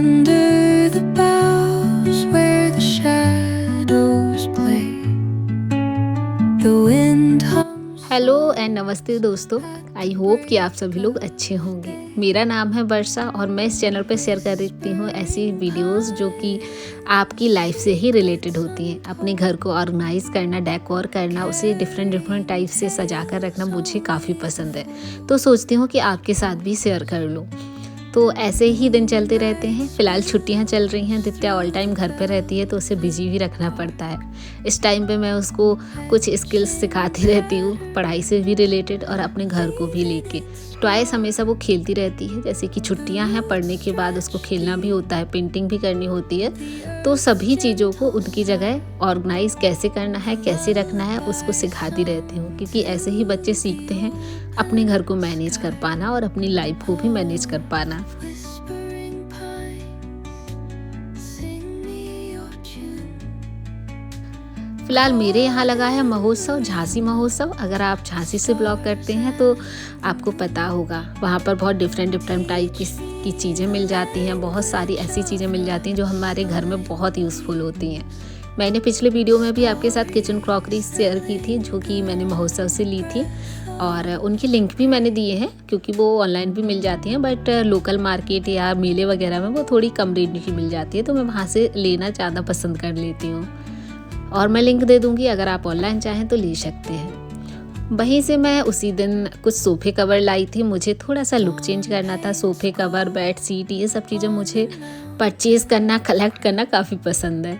Under the boughs where the shadows play, the wind hums. Hello and नमस्ते दोस्तों। I hope कि आप सभी लोग अच्छे होंगे। मेरा नाम है वर्षा और मैं इस चैनल पर शेयर कर देती हूँ ऐसी वीडियोस जो कि आपकी लाइफ से ही रिलेटेड होती हैं। अपने घर को ऑर्गेनाइज करना, डेकोर करना, उसे डिफरेंट टाइप से सजा कर रखना मुझे काफ़ी पसंद है। तो सोचती हूँ कि आपके साथ भी शेयर कर लूँ। तो ऐसे ही दिन चलते रहते हैं। फ़िलहाल छुट्टियां चल रही हैं। दित्या ऑल टाइम घर पे रहती है तो उसे बिजी भी रखना पड़ता है। इस टाइम पे मैं उसको कुछ स्किल्स सिखाती रहती हूँ, पढ़ाई से भी रिलेटेड और अपने घर को भी लेके। टॉयस हमेशा वो खेलती रहती है। जैसे कि छुट्टियां हैं, पढ़ने के बाद उसको खेलना भी होता है, पेंटिंग भी करनी होती है। तो सभी चीज़ों को उनकी जगह ऑर्गेनाइज कैसे करना है, कैसे रखना है, उसको सिखाती रहती हूँ। क्योंकि ऐसे ही बच्चे सीखते हैं अपने घर को मैनेज कर पाना और अपनी लाइफ को भी मैनेज कर पाना। Whispering pines, sing me your tune. फिलहाल मेरे यहाँ लगा है महोत्सव, झांसी महोत्सव। अगर आप झांसी से ब्लॉग करते हैं तो आपको पता होगा, वहाँ पर बहुत डिफरेंट टाइप की चीज़ें मिल जाती हैं। बहुत सारी ऐसी चीज़ें मिल जाती हैं जो हमारे घर में बहुत यूज़फुल होती हैं। मैंने पिछले वीडियो में भी आपके साथ किचन क्रॉकरी शेयर की थी जो कि मैंने महोत्सव से ली थी, और उनकी लिंक भी मैंने दिए हैं क्योंकि वो ऑनलाइन भी मिल जाती हैं। बट लोकल मार्केट या मेले वगैरह में वो थोड़ी कम रेट की मिल जाती है, तो मैं वहाँ से लेना ज़्यादा पसंद कर लेती हूँ। और मैं लिंक दे दूँगी, अगर आप ऑनलाइन चाहें तो ले सकते हैं। वहीं से मैं उसी दिन कुछ सोफ़े कवर लाई थी। मुझे थोड़ा सा लुक चेंज करना था। सोफ़े कवर, बेड शीट, ये सब चीज़ें मुझे परचेज़ करना, कलेक्ट करना काफ़ी पसंद है।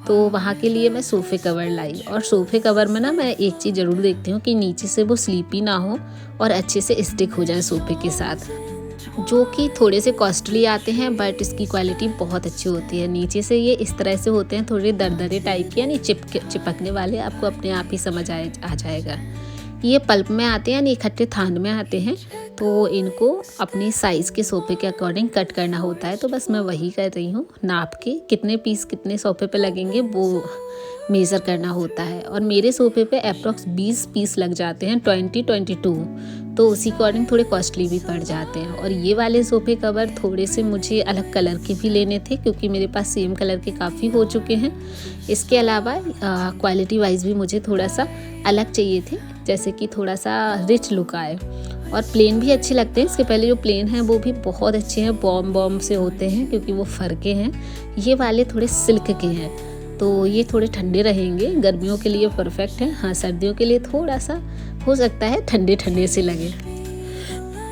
तो वहाँ के लिए मैं सोफ़े कवर लाई। और सोफ़े कवर में ना मैं एक चीज़ ज़रूर देखती हूँ कि नीचे से वो स्लीपी ना हो और अच्छे से स्टिक हो जाए सोफ़े के साथ। जो कि थोड़े से कॉस्टली आते हैं बट इसकी क्वालिटी बहुत अच्छी होती है। नीचे से ये इस तरह से होते हैं, थोड़े दरदरे टाइप के, यानी चिपकने वाले। आपको अपने आप ही समझ आ जाएगा। ये पल्प में आते हैं, यानी इकट्ठे थान में आते हैं। तो इनको अपनी साइज़ के सोफ़े के अकॉर्डिंग कट करना होता है। तो बस मैं वही कर रही हूँ। नाप के कितने पीस कितने सोफ़े पे लगेंगे वो मेज़र करना होता है। और मेरे सोफ़े पे अप्रॉक्स 20 पीस लग जाते हैं, 22। तो उसी अकॉर्डिंग थोड़े कॉस्टली भी पड़ जाते हैं। और ये वाले सोफ़े कवर थोड़े से मुझे अलग कलर के भी लेने थे क्योंकि मेरे पास सेम कलर के काफ़ी हो चुके हैं। इसके अलावा क्वालिटी वाइज भी मुझे थोड़ा सा अलग चाहिए थे, जैसे कि थोड़ा सा रिच लुक आए। और प्लेन भी अच्छे लगते हैं। इसके पहले जो प्लेन हैं वो भी बहुत अच्छे हैं, बॉम से होते हैं क्योंकि वो फर के हैं। ये वाले थोड़े सिल्क के हैं, तो ये थोड़े ठंडे रहेंगे। गर्मियों के लिए परफेक्ट है। हाँ, सर्दियों के लिए थोड़ा सा हो सकता है ठंडे से लगे।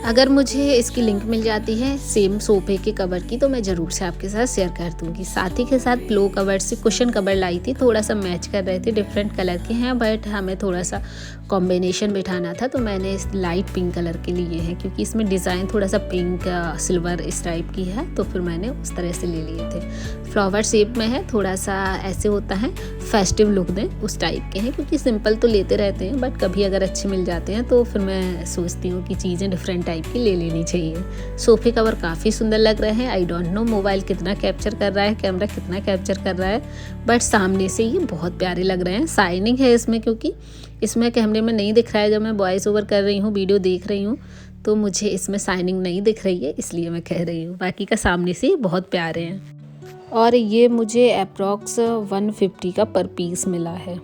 अगर मुझे इसकी लिंक मिल जाती है सेम सोफ़े के कवर की तो मैं ज़रूर से आपके साथ शेयर कर दूँगी। साथ ही के साथ पिलो कवर से कुशन कवर लाई थी। थोड़ा सा मैच कर रहे थे, डिफरेंट कलर के हैं बट हमें थोड़ा सा कॉम्बिनेशन बिठाना था, तो मैंने इस लाइट पिंक कलर के लिए हैं क्योंकि इसमें डिज़ाइन थोड़ा सा पिंक सिल्वर इस टाइप की है, तो फिर मैंने उस तरह से ले लिए थे। फ्लावर शेप में है, थोड़ा सा ऐसे होता है फेस्टिव लुक दें उस टाइप के हैं। क्योंकि सिंपल तो लेते रहते हैं बट कभी अगर अच्छे मिल जाते हैं तो फिर मैं सोचती हूँ कि चीज़ें डिफरेंट टाइप की ले लेनी चाहिए। सोफ़े कवर काफ़ी सुंदर लग रहे हैं। आई डोंट नो मोबाइल कितना कैप्चर कर रहा है, कैमरा कितना कैप्चर कर रहा है, बट सामने से ये बहुत प्यारे लग रहे हैं। शाइनिंग है इसमें क्योंकि इसमें कैमरे में नहीं दिख रहा है। जब मैं वॉइस ओवर कर रही हूँ, वीडियो देख रही हूँ, तो मुझे इसमें शाइनिंग नहीं दिख रही है, इसलिए मैं कह रही हूँ। बाकी का सामने से बहुत प्यारे हैं। और ये मुझे अप्रॉक्स 150 का पर पीस मिला है।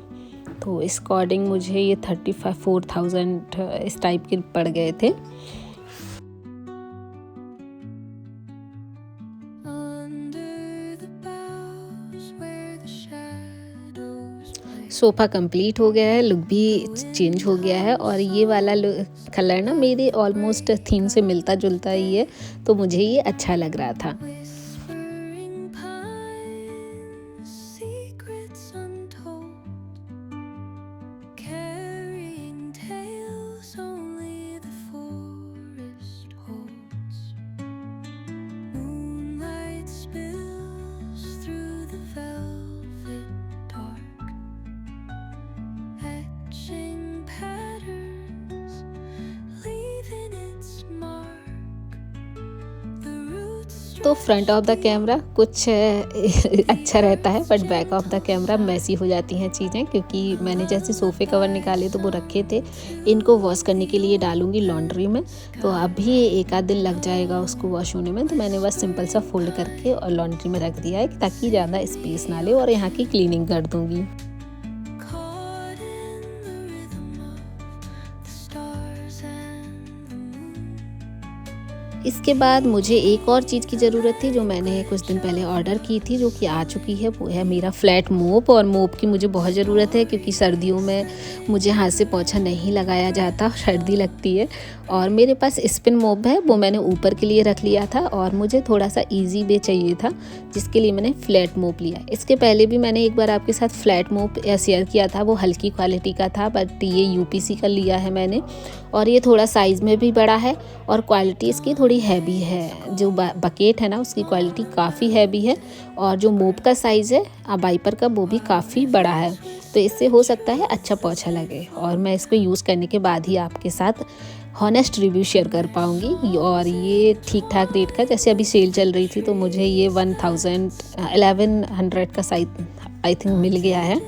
तो इस अकॉर्डिंग मुझे ये 4000 इस टाइप के पड़ गए थे। Under the boughs where the shadows play. Sofa complete हो गया है, लुक भी चेंज हो गया है। और ये वाला कलर ना मेरे ऑलमोस्ट थीम से मिलता जुलता ही है, तो मुझे ये अच्छा लग रहा था। Whispering pines, secrets untold, carrying tales only the forest holds. Moonlight spills through the velvet dark, etching patterns, leaving its mark. The roots तो फ्रंट ऑफ द कैमरा कुछ अच्छा रहता है, but back of the camera messy हो जाती हैं चीज़ें, क्योंकि मैंने जैसे सोफ़े कवर निकाले तो वो रखे थे, इनको वॉश करने के लिए डालूँगी लॉन्ड्री में, तो अभी एक आध दिन लग जाएगा उसको वॉश होने में। तो मैंने बस सिंपल सा फोल्ड करके और लॉन्ड्री में रख दिया है ताकि ज़्यादा स्पेस ना ले, और यहाँ की क्लीनिंग कर दूँगी। caught in the rhythm of the stars and the moon. इसके बाद मुझे एक और चीज़ की ज़रूरत थी जो मैंने कुछ दिन पहले ऑर्डर की थी, जो कि आ चुकी है। वो है मेरा फ्लैट मोप, और मोप की मुझे बहुत ज़रूरत है क्योंकि सर्दियों में मुझे हाथ से पोंछा नहीं लगाया जाता, सर्दी लगती है। और मेरे पास स्पिन मोप है, वो मैंने ऊपर के लिए रख लिया था, और मुझे थोड़ा सा इजी वे चाहिए था, जिसके लिए मैंने फ्लैट मोप लिया। इसके पहले भी मैंने एक बार आपके साथ फ्लैट मोप शेयर किया था, वो हल्की क्वालिटी का था, बट ये यूपीसी का लिया है मैंने, और ये थोड़ा साइज़ में भी बड़ा है और क्वालिटी इसकी थोड़ी हैवी है। जो बकेट है ना उसकी क्वालिटी काफ़ी हैवी है, और जो मोप का साइज़ है वाइपर का वो भी काफ़ी बड़ा है, तो इससे हो सकता है अच्छा पोंछा लगे। और मैं इसको यूज़ करने के बाद ही आपके साथ हॉनेस्ट रिव्यू शेयर कर पाऊँगी। और ये ठीक ठाक रेट का, जैसे अभी सेल चल रही थी तो मुझे ये 1100 का साइज आई थिंक मिल गया है,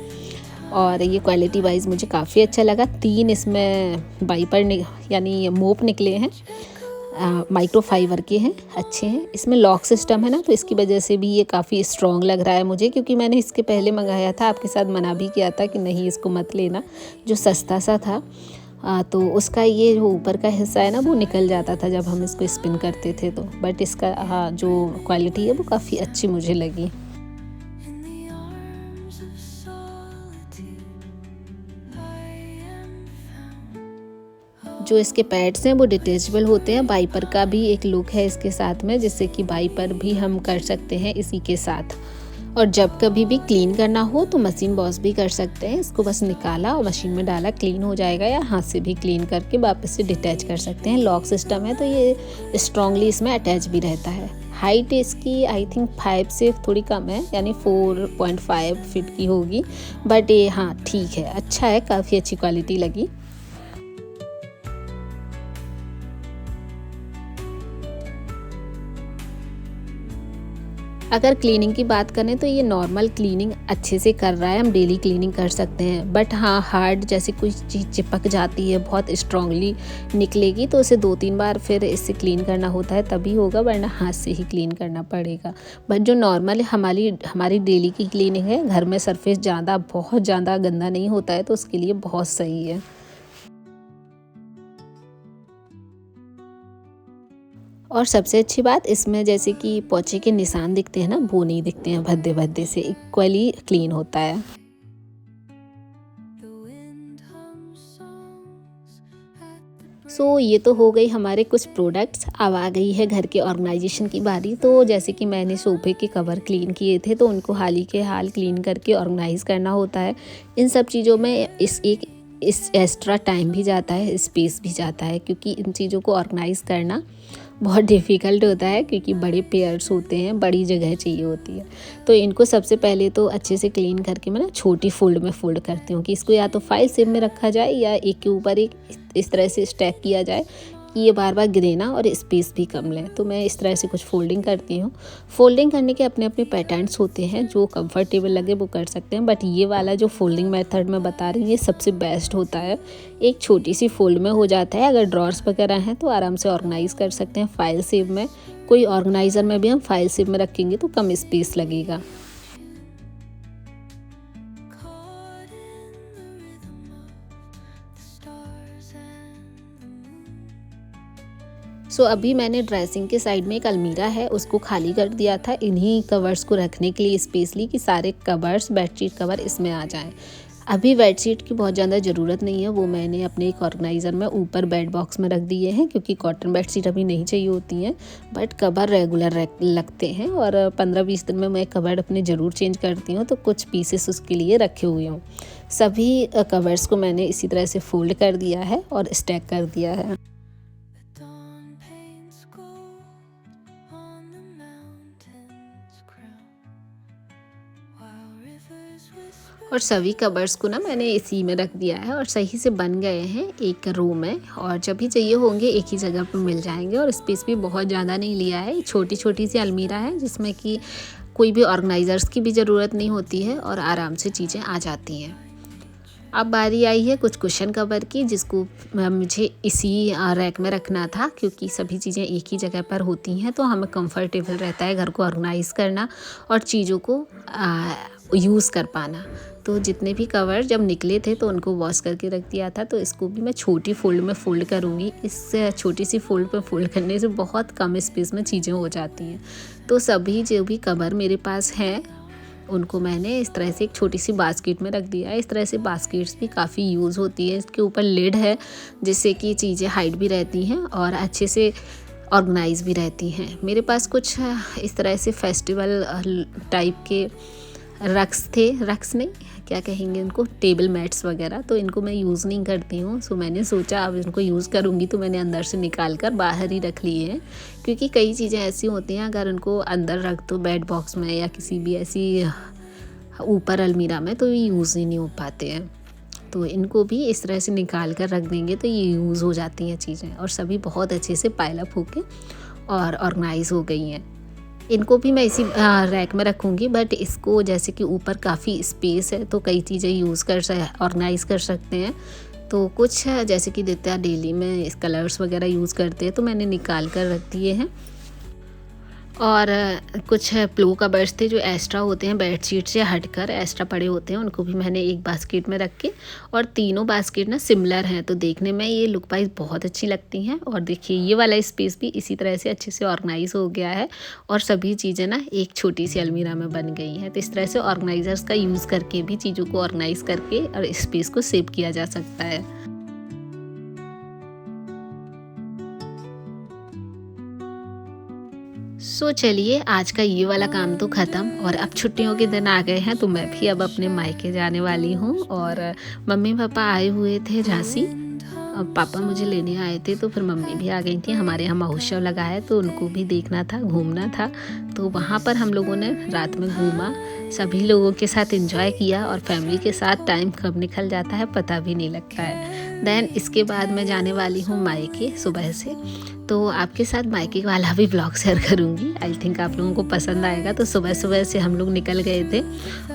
और ये क्वालिटी वाइज मुझे काफ़ी अच्छा लगा। 3 इसमें वाइपर यानी मोप निकले हैं, माइक्रो फाइबर के हैं, अच्छे हैं। इसमें लॉक सिस्टम है ना, तो इसकी वजह से भी ये काफ़ी स्ट्रॉन्ग लग रहा है मुझे, क्योंकि मैंने इसके पहले मंगाया था, आपके साथ मना भी किया था कि नहीं इसको मत लेना, जो सस्ता सा था। तो उसका ये जो ऊपर का हिस्सा है ना वो निकल जाता था जब हम इसको स्पिन करते थे, तो बट इसका जो क्वालिटी है वो काफ़ी अच्छी मुझे लगी। In the arms of solitude, I am found. जो इसके पैड्स हैं वो डिटेचेबल होते हैं। वाइपर का भी एक लुक है इसके साथ में, जिससे कि वाइपर भी हम कर सकते हैं इसी के साथ। और जब कभी भी क्लीन करना हो तो मशीन वॉश भी कर सकते हैं। इसको बस निकाला और मशीन में डाला, क्लीन हो जाएगा, या हाथ से भी क्लीन करके वापस से डिटैच कर सकते हैं। लॉक सिस्टम है तो ये स्ट्रांगली इसमें अटैच भी रहता है। हाइट इसकी आई थिंक 5 से थोड़ी कम है, यानी 4.5 फीट की होगी, बट ये हाँ ठीक है, अच्छा है, काफ़ी अच्छी क्वालिटी लगी। अगर क्लीनिंग की बात करें तो ये नॉर्मल क्लीनिंग अच्छे से कर रहा है, हम डेली क्लीनिंग कर सकते हैं। बट हाँ, हार्ड जैसे कोई चीज़ चिपक जाती है, बहुत स्ट्रांगली निकलेगी, तो उसे 2-3 बार फिर इससे क्लीन करना होता है, तभी होगा, वरना हाथ से ही क्लीन करना पड़ेगा। बट जो नॉर्मल हमारी डेली की क्लीनिंग है, घर में सरफेस बहुत ज़्यादा गंदा नहीं होता है, तो उसके लिए बहुत सही है। और सबसे अच्छी बात इसमें, जैसे कि पोंछे के निशान दिखते हैं ना, वो नहीं दिखते हैं, भद्दे भद्दे से इक्वली क्लीन होता है। The wind hums songs at the सो ये तो हो गई हमारे कुछ प्रोडक्ट्स। अब आ गई है घर के ऑर्गेनाइजेशन की बारी। तो जैसे कि मैंने सोफे के कवर क्लीन किए थे, तो उनको हाल ही के हाल क्लीन करके ऑर्गेनाइज़ करना होता है। इन सब चीज़ों में इस एक्स्ट्रा टाइम भी जाता है, स्पेस भी जाता है, क्योंकि इन चीज़ों को ऑर्गेनाइज़ करना बहुत डिफ़िकल्ट होता है, क्योंकि बड़े पेयर्स होते हैं, बड़ी जगह चाहिए होती है। तो इनको सबसे पहले तो अच्छे से क्लीन करके मैं ना छोटी फोल्ड में फ़ोल्ड करती हूँ, कि इसको या तो फाइल शेप में रखा जाए, या एक के ऊपर एक इस तरह से स्टैक किया जाए कि ये बार बार गिरे ना और स्पेस भी कम लें। तो मैं इस तरह से कुछ फोल्डिंग करती हूँ। फोल्डिंग करने के अपने अपने पैटर्न्स होते हैं, जो कंफर्टेबल लगे वो कर सकते हैं, बट ये वाला जो फोल्डिंग मेथड मैं बता रही हूँ ये सबसे बेस्ट होता है। एक छोटी सी फोल्ड में हो जाता है। अगर ड्रॉर्स वगैरह हैं तो आराम से ऑर्गेनाइज़ कर सकते हैं फाइल शेप में। कोई ऑर्गेनाइज़र में भी हम फाइल शेप में रखेंगे तो कम स्पेस लगेगा। caught in the rhythm of the stars and the moon. सो अभी मैंने ड्रेसिंग के साइड में एक अलमीरा है, उसको खाली कर दिया था इन्हीं कवर्स को रखने के लिए स्पेशली, कि सारे कवर्स, बेडशीट कवर इसमें आ जाएं। अभी बेडशीट की बहुत ज़्यादा ज़रूरत नहीं है, वो मैंने अपने एक ऑर्गेनाइज़र में ऊपर बेड बॉक्स में रख दिए हैं, क्योंकि कॉटन बेडशीट अभी नहीं चाहिए होती हैं। बट कवर रेगुलर लगते हैं, और 15-20 दिन में मैं कवर अपने ज़रूर चेंज करती हूँ, तो कुछ पीसेस उसके लिए रखे हुए हूँ। सभी कवर्स को मैंने इसी तरह से फोल्ड कर दिया है और स्टैक कर दिया है। The dawn paints gold on the mountain's crown, while rivers और सभी कबर्ड्स को ना मैंने इसी में रख दिया है और सही से बन गए हैं एक रो में, और जब भी चाहिए होंगे एक ही जगह पर मिल जाएंगे। और स्पेस भी बहुत ज़्यादा नहीं लिया है, छोटी छोटी सी अलमीरा है जिसमें कि कोई भी ऑर्गेनाइज़र्स की भी ज़रूरत नहीं होती है और आराम से चीज़ें आ जाती हैं। अब बारी आई है कुछ कुशन कवर की, जिसको मुझे इसी रैक में रखना था, क्योंकि सभी चीज़ें एक ही जगह पर होती हैं तो हमें कंफर्टेबल रहता है घर को ऑर्गेनाइज़ करना और चीज़ों को यूज़ कर पाना। तो जितने भी कवर जब निकले थे तो उनको वॉश करके रख दिया था, तो इसको भी मैं छोटी फोल्ड में फ़ोल्ड करूँगी। इस छोटी सी फोल्ड पर फ़ोल्ड करने से बहुत कम स्पेस में चीज़ें हो जाती हैं। तो सभी जो भी कवर मेरे पास हैं उनको मैंने इस तरह से एक छोटी सी बास्केट में रख दिया है। इस तरह से बास्केट्स भी काफ़ी यूज़ होती है, इसके ऊपर लिड है जिससे कि चीज़ें हाइड भी रहती हैं और अच्छे से ऑर्गेनाइज भी रहती हैं। मेरे पास कुछ इस तरह से फेस्टिवल टाइप के रक्स नहीं, क्या कहेंगे उनको, टेबल मैट्स वगैरह, तो इनको मैं यूज़ नहीं करती हूँ। सो मैंने सोचा अब इनको यूज़ करूँगी, तो मैंने अंदर से निकाल कर बाहर ही रख लिए हैं, क्योंकि कई चीज़ें ऐसी होती हैं अगर उनको अंदर रख दो बेड बॉक्स में या किसी भी ऐसी ऊपर अलमीरा में तो ये यूज़ ही नहीं हो पाते हैं। तो इनको भी इस तरह से निकाल कर रख देंगे तो ये यूज़ हो जाती हैं चीज़ें, और सभी बहुत अच्छे से पाइल अप होके और ऑर्गेनाइज हो गई हैं। इनको भी मैं इसी रैक में रखूँगी, बट इसको जैसे कि ऊपर काफ़ी स्पेस है तो कई चीज़ें यूज़ कर ऑर्गेनाइज़ कर सकते हैं। तो कुछ जैसे कि नित्या डेली में इस कलर्स वगैरह यूज़ करते हैं तो मैंने निकाल कर रख दिए हैं। और कुछ प्लो कवर्स थे जो एक्स्ट्रा होते हैं, बेडशीट से हटकर एक्स्ट्रा पड़े होते हैं, उनको भी मैंने एक बास्केट में रख के, और तीनों बास्केट ना सिमिलर हैं तो देखने में ये लुक वाइज बहुत अच्छी लगती हैं। और देखिए ये वाला स्पेस भी इसी तरह से अच्छे से ऑर्गेनाइज हो गया है और सभी चीज़ें ना एक छोटी सी अलमीरा में बन गई हैं। तो इस तरह से ऑर्गेनाइजर्स का यूज़ करके भी चीज़ों को ऑर्गेनाइज करके और स्पेस को सेव किया जा सकता है। सो चलिए आज का ये वाला काम तो ख़त्म, और अब छुट्टियों के दिन आ गए हैं तो मैं भी अब अपने मायके जाने वाली हूँ। और मम्मी पापा आए हुए थे झांसी, पापा मुझे लेने आए थे तो फिर मम्मी भी आ गई थी। हमारे यहाँ महोत्सव लगा है तो उनको भी देखना था, घूमना था, तो वहाँ पर हम लोगों ने रात में घूमा, सभी लोगों के साथ एंजॉय किया, और फैमिली के साथ टाइम कब निकल जाता है पता भी नहीं लगता है। देन इसके बाद मैं जाने वाली हूँ मायके सुबह से, तो आपके साथ मायके वाला भी ब्लॉग शेयर करूँगी। आई थिंक आप लोगों को पसंद आएगा। तो सुबह सुबह से हम लोग निकल गए थे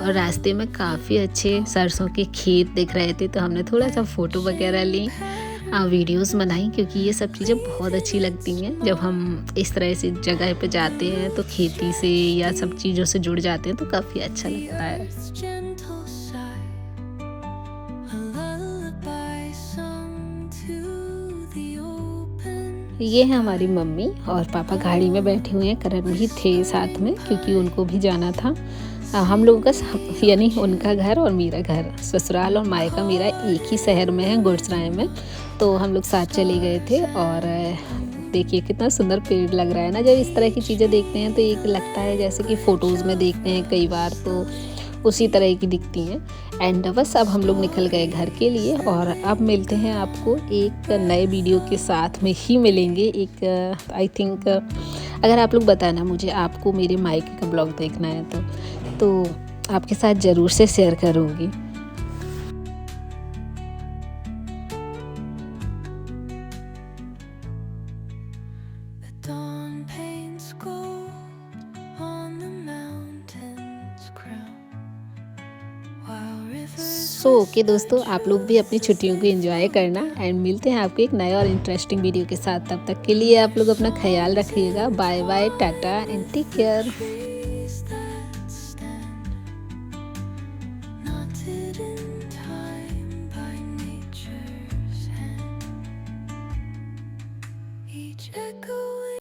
और रास्ते में काफ़ी अच्छे सरसों के खेत दिख रहे थे, तो हमने थोड़ा सा फ़ोटो वगैरह ली, वीडियोस बनाई, क्योंकि ये सब चीज़ें बहुत अच्छी लगती हैं जब हम इस तरह से जगह पे जाते हैं तो खेती से या सब चीज़ों से जुड़ जाते हैं तो काफ़ी अच्छा लगता है। gentle sigh, a lullaby sung to the open. ये है हमारी मम्मी, और पापा गाड़ी में बैठे हुए हैं, करण भी थे साथ में क्योंकि उनको भी जाना था। हम लोगों का यानी उनका घर और मेरा घर, ससुराल और मायका मेरा एक ही शहर में है, गुड़सराय में, तो हम लोग साथ चले गए थे। और देखिए कितना सुंदर पेड़ लग रहा है ना, जब इस तरह की चीज़ें देखते हैं तो एक लगता है जैसे कि फ़ोटोज़ में देखते हैं कई बार, तो उसी तरह की दिखती हैं। एंड बस अब हम लोग निकल गए घर के लिए, और अब मिलते हैं आपको एक नए वीडियो के साथ में ही मिलेंगे। एक आई थिंक अगर आप लोग बताना मुझे आपको मेरे मायके का ब्लॉग देखना है तो आपके साथ ज़रूर से शेयर करूँगी। The dawn paints gold on the mountain's crown, while rivers so okay दोस्तों, आप लोग भी अपनी छुट्टियों को एंजॉय करना, एंड मिलते हैं आपको एक नए और इंटरेस्टिंग वीडियो के साथ। तब तक के लिए आप लोग अपना ख्याल रखिएगा। Bye bye, tata and take care. trees that stand, knotted in time by nature's hand, each echo